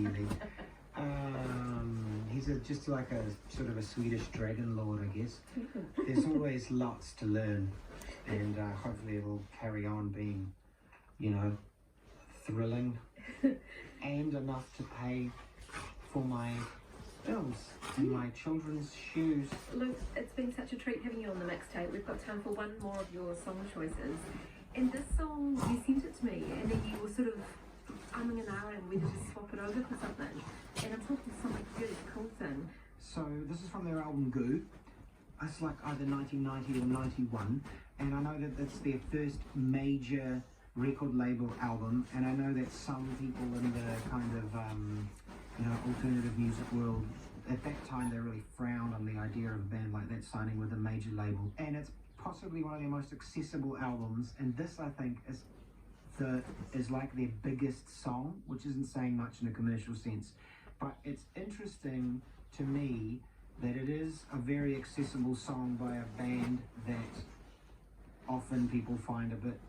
really. He's just like a sort of a Swedish dragon lord, I guess. There's always lots to learn, and hopefully it'll carry on being, you know, thrilling and enough to pay for my bills and my children's shoes. Luke, it's been such a treat having you on the mixtape. We've got time for one more of your song choices. And this song, you sent it to me, and then you were sort of umming and ahhing whether to swap it over for something. And I'm talking Sonic Youth, Cool Thing. So this is from their album Goo. It's like either 1990 or 91, and I know that it's their first major record label album, and I know that some people in the kind of you know, alternative music world at that time they really frowned on the idea of a band like that signing with a major label, and it's possibly one of their most accessible albums, and this I think is like their biggest song, which isn't saying much in a commercial sense, but it's interesting to me that it is a very accessible song by a band that often people find a bit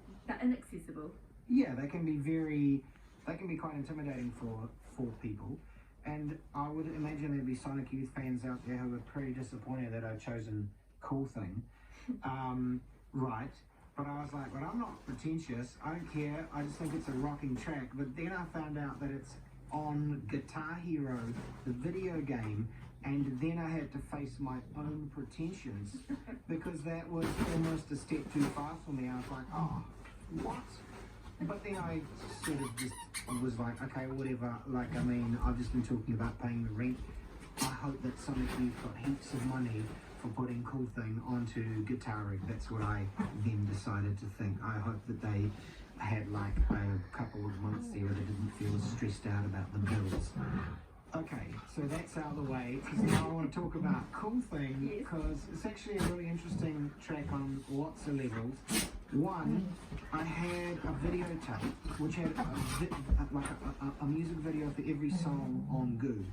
inaccessible. Yeah, they can be quite intimidating for people, and I would imagine there'd be Sonic Youth fans out there who are pretty disappointed that I've chosen Cool Thing. Right, but I was like, well, I'm not pretentious, I don't care, I just think it's a rocking track. But then I found out that it's on Guitar Hero, the video game, and then I had to face my own pretensions because that was almost a step too far for me. I was like, oh, what? But then I sort of just was like, okay, whatever, like, I mean, I've just been talking about paying the rent. I hope that Sonic Youth got heaps of money for putting Cool Thing onto Guitar Rig. That's what I then decided to think. I hope that they had like a couple of months there where they didn't feel stressed out about the bills. Okay, so that's out of the way, because now I want to talk about Cool Thing, because it's actually a really interesting track on lots of levels. One, I had a videotape which had a music video for every song on Goo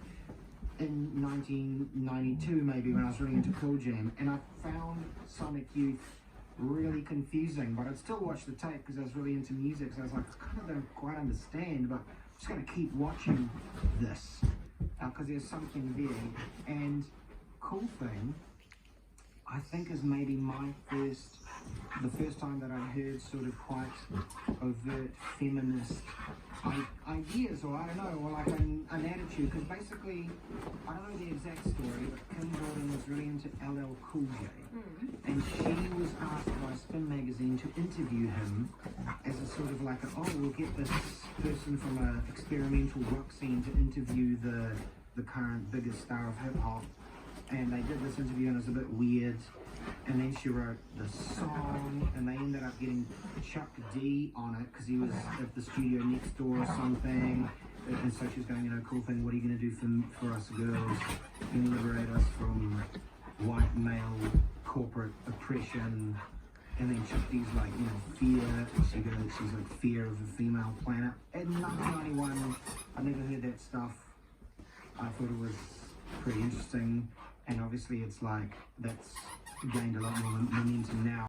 in 1992 maybe, when I was really into Cool Jam, and I found Sonic Youth really confusing, but I'd still watch the tape because I was really into music, so I was like, I kind of don't quite understand, but I'm just going to keep watching this because there's something there. And Cool Thing, I think, is maybe the first time that I heard sort of quite overt feminist ideas, or I don't know, or like an attitude, because basically, I don't know the exact story, but Kim Jordan was really into LL Cool J, and she was asked by Spin Magazine to interview him as a sort of like, we'll get this person from an experimental rock scene to interview the current biggest star of hip-hop, and they did this interview and it was a bit weird. And then she wrote the song, and they ended up getting Chuck D on it because he was at the studio next door or something. And so she was going, you know, Cool Thing, what are you going to do for us girls and liberate us from white male corporate oppression? And then Chuck D's like, you know, fear. She's like, fear of a female planet. In 1991, I never heard that stuff. I thought it was pretty interesting, and obviously it's like that's gained a lot more momentum now.